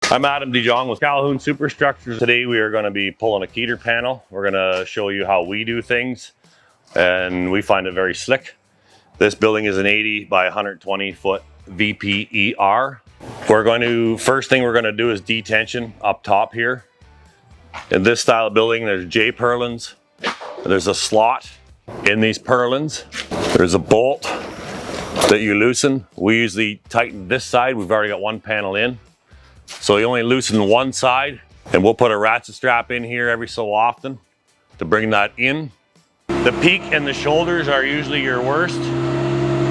I'm Adam DeJong with Calhoun Superstructures. Today we are going to be pulling a Keder panel. We're going to show you how we do things, and we find it very slick. This building is an 80 by 120 foot VPER. First thing we're going to do is detension up top here. In this style of building, there's J-purlins. There's a slot in these purlins. There's a bolt that you loosen. We usually tighten this side. We've already got one panel in. So you only loosen one side, and we'll put a ratchet strap in here every so often to bring that in. The peak and the shoulders are usually your worst.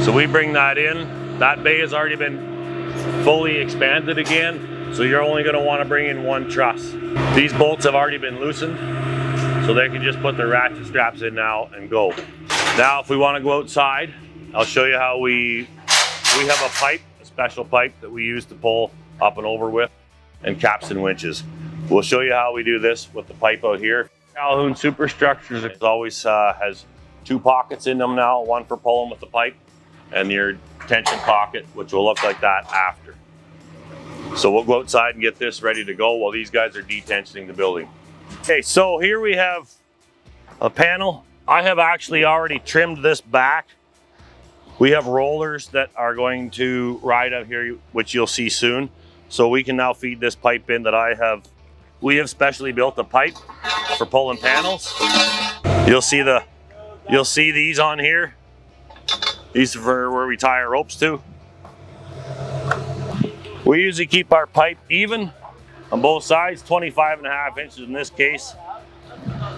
So we bring that in. That bay has already been fully expanded again. So you're only gonna wanna bring in one truss. These bolts have already been loosened, so they can just put the ratchet straps in now and go. Now, if we wanna go outside, I'll show you how we have a pipe, a special pipe that we use to pull up and over with, and capstan winches. We'll show you how we do this with the pipe out here. Calhoun Superstructures always has two pockets in them now, one for pulling with the pipe and your tension pocket, which will look like that after. So we'll go outside and get this ready to go while these guys are detensioning the building. Okay, so here we have a panel. I have actually already trimmed this back. We have rollers that are going to ride out here, which you'll see soon. So we can now feed this pipe in that we have specially built a pipe for pulling panels. You'll see these on here. These are for where we tie our ropes to. We usually keep our pipe even on both sides, 25.5 inches in this case.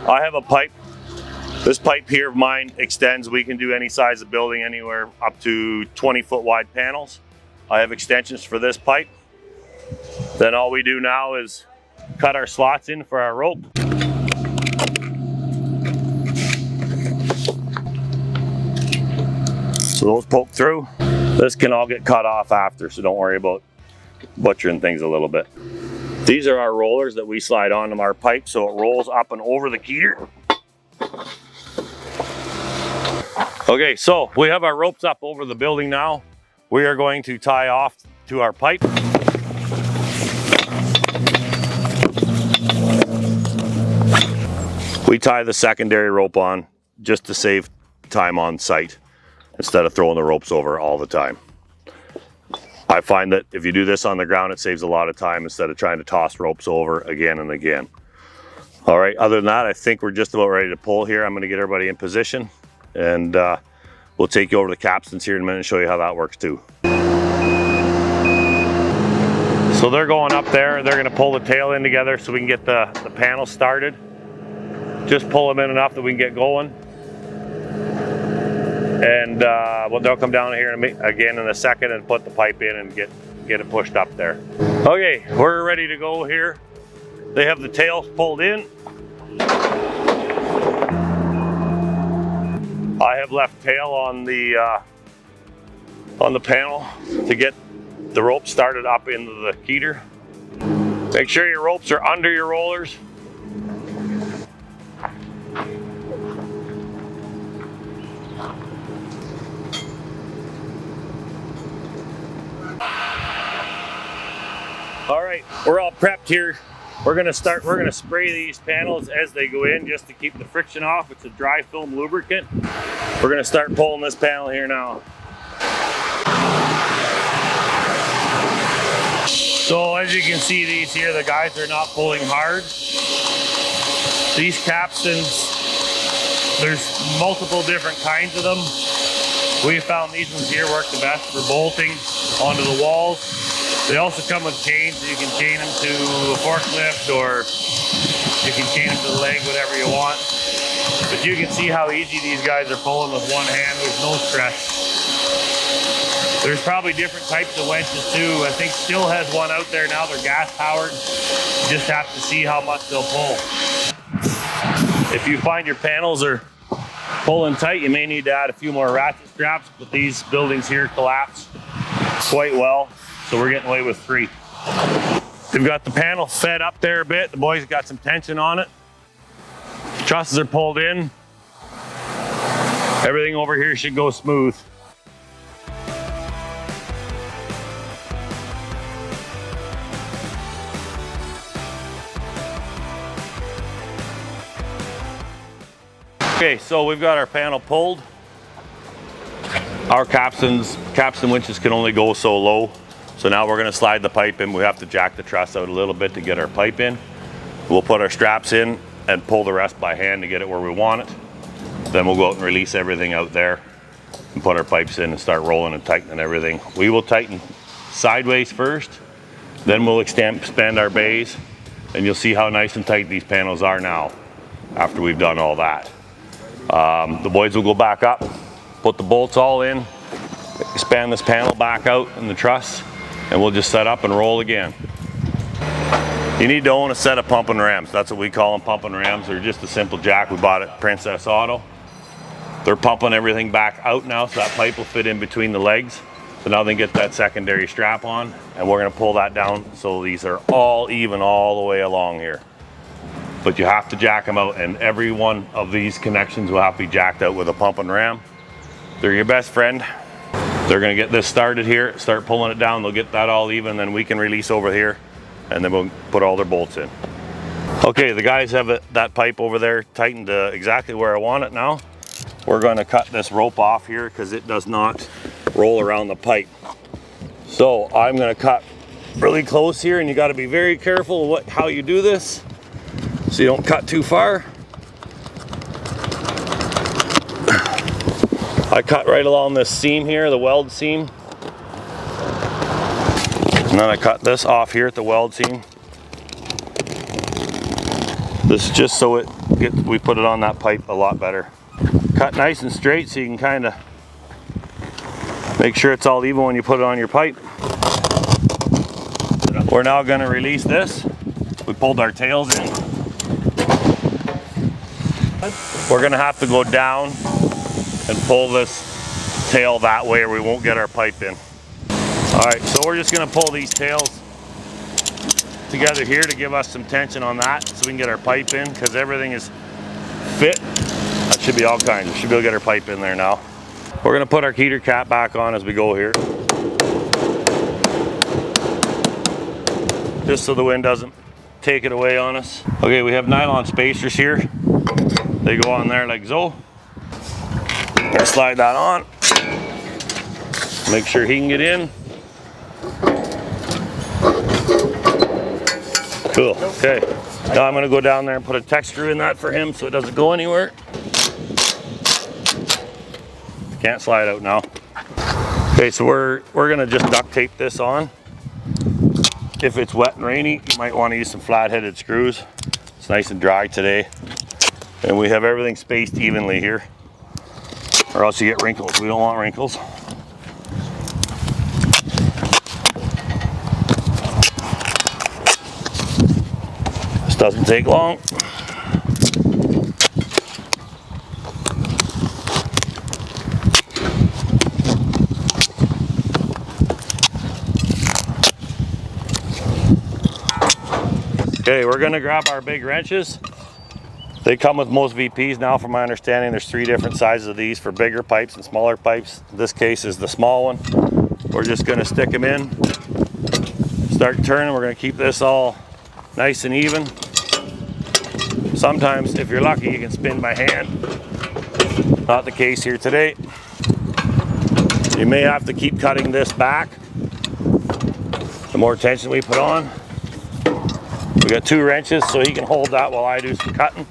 I have a pipe. This pipe here of mine extends. We can do any size of building, anywhere up to 20-foot wide panels. I have extensions for this pipe. Then all we do now is cut our slots in for our rope. So those poke through. This can all get cut off after, so don't worry about butchering things a little bit. These are our rollers that we slide onto our pipe so it rolls up and over the Keder. Okay, so we have our ropes up over the building now. We are going to tie off to our pipe. We tie the secondary rope on just to save time on site instead of throwing the ropes over all the time. I find that if you do this on the ground, it saves a lot of time instead of trying to toss ropes over again and again. All right, other than that, I think we're just about ready to pull here. I'm gonna get everybody in position, and we'll take you over the capstans here in a minute and show you how that works too. So they're going up there. They're gonna pull the tail in together so we can get the panel started. Just pull them in enough that we can get going. And well, they'll come down here again in a second and put the pipe in and get it pushed up there. Okay, we're ready to go here. They have the tails pulled in. I have left tail on the panel to get the rope started up into the Keder. Make sure your ropes are under your rollers. All right, we're all prepped here. We're gonna spray these panels as they go in just to keep the friction off. It's a dry film lubricant. We're gonna start pulling this panel here now. So as you can see, these here, the guys are not pulling hard. These capstans, there's multiple different kinds of them. We found these ones here work the best for bolting onto the walls. They also come with chains, so you can chain them to a forklift, or you can chain them to the leg, whatever you want. But you can see how easy these guys are pulling with one hand. There's no stress. There's probably different types of winches too. I think Still has one out there now. They're gas powered. You just have to see how much they'll pull. If you find your panels are pulling tight, you may need to add a few more ratchet straps, but these buildings here collapse quite well. So we're getting away with 3. We've got the panel fed up there a bit. The boys got some tension on it. Trusses are pulled in. Everything over here should go smooth. Okay, so we've got our panel pulled. Our capstan winches can only go so low. So now we're going to slide the pipe in. We have to jack the truss out a little bit to get our pipe in. We'll put our straps in and pull the rest by hand to get it where we want it. Then we'll go out and release everything out there and put our pipes in and start rolling and tightening everything. We will tighten sideways first, then we'll expand our bays, and you'll see how nice and tight these panels are now after we've done all that. The boys will go back up, put the bolts all in, expand this panel back out in the truss, and we'll just set up and roll again. You need to own a set of pumping rams. That's what we call them, pumping rams. They're just a simple jack we bought at Princess Auto. They're pumping everything back out now, so that pipe will fit in between the legs. So now they get that secondary strap on, and we're gonna pull that down so these are all even all the way along here. But you have to jack them out, and every one of these connections will have to be jacked out with a pumping ram. They're your best friend. They're gonna get this started here, start pulling it down, they'll get that all even, then we can release over here, and then we'll put all their bolts in. Okay, the guys have that pipe over there tightened to exactly where I want it now. We're gonna cut this rope off here because it does not roll around the pipe. So I'm gonna cut really close here, and you gotta be very careful how you do this so you don't cut too far. I cut right along this seam here, the weld seam. And then I cut this off here at the weld seam. This is just so we put it on that pipe a lot better. Cut nice and straight so you can kind of make sure it's all even when you put it on your pipe. We're now going to release this. We pulled our tails in. We're going to have to go down and pull this tail that way or we won't get our pipe in. Alright, so we're just going to pull these tails together here to give us some tension on that so we can get our pipe in, because everything is fit. That should be all kinds. We should be able to get our pipe in there now. We're going to put our Keder cap back on as we go here, just so the wind doesn't take it away on us. Okay, we have nylon spacers here. They go on there like so. I'm going to slide that on. Make sure he can get in. Cool, okay. Now I'm gonna go down there and put a Tech screw in that for him so it doesn't go anywhere. Can't slide out now. Okay, so we're gonna just duct tape this on. If it's wet and rainy, you might wanna use some flat-headed screws. It's nice and dry today. And we have everything spaced evenly here, or else you get wrinkles. We don't want wrinkles. Doesn't take long. Okay, we're gonna grab our big wrenches. They come with most VPs now, from my understanding. There's 3 different sizes of these for bigger pipes and smaller pipes. This case is the small one. We're just gonna stick them in, start turning. We're gonna keep this all nice and even. Sometimes, if you're lucky, you can spin by hand. Not the case here today. You may have to keep cutting this back. The more tension we put on. We got 2 wrenches, so he can hold that while I do some cutting.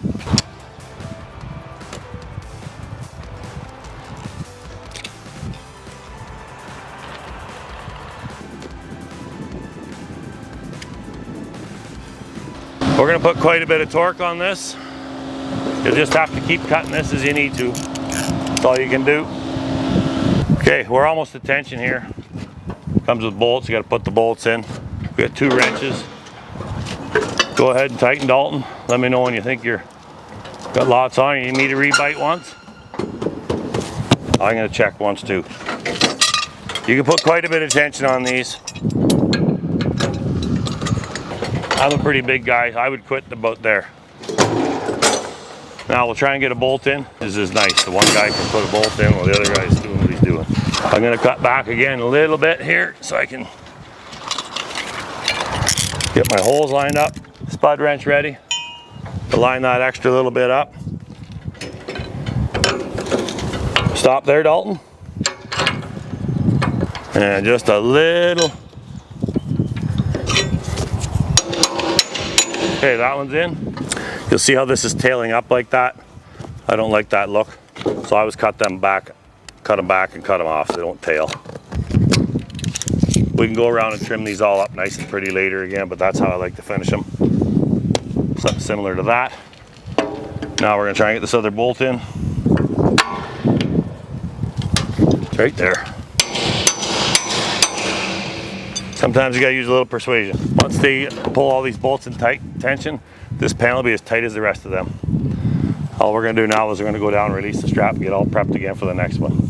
We're going to put quite a bit of torque on this. You'll just have to keep cutting this as you need to. That's all you can do. Okay, we're almost at tension here. Comes with bolts. You got to put the bolts in. We got 2 wrenches. Go ahead and tighten, Dalton. Let me know when you think you're got lots on. You need me to rebite once? I'm going to check once too. You can put quite a bit of tension on these. I'm a pretty big guy. I would quit about there. Now we'll try and get a bolt in. This is nice. The one guy can put a bolt in while the other guy's doing what he's doing. I'm going to cut back again a little bit here so I can get my holes lined up. Spud wrench ready to line that extra little bit up. Stop there, Dalton. And just a little. Okay, that one's in. You'll see how this is tailing up like that. I don't like that look. So I always cut them back and cut them off so they don't tail. We can go around and trim these all up nice and pretty later again, but that's how I like to finish them. Something similar to that. Now we're gonna try and get this other bolt in. It's right there. Sometimes you gotta use a little persuasion. Once they pull all these bolts in tight tension, this panel will be as tight as the rest of them. All we're gonna do now is we're gonna go down, release the strap, and get all prepped again for the next one.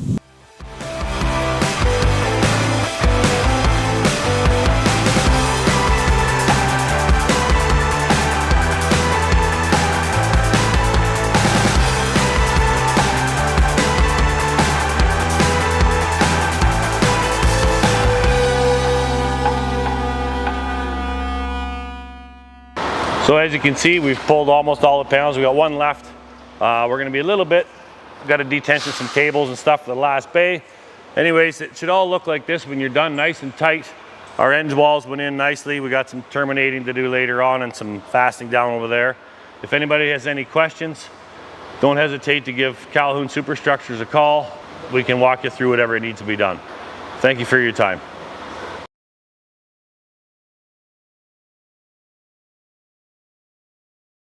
So as you can see, we've pulled almost all the panels. We got one left. We're gonna be a little bit, got to detension some cables and stuff for the last bay. Anyways, it should all look like this when you're done, nice and tight. Our end walls went in nicely. We got some terminating to do later on and some fastening down over there. If anybody has any questions, don't hesitate to give Calhoun Superstructures a call. We can walk you through whatever needs to be done. Thank you for your time.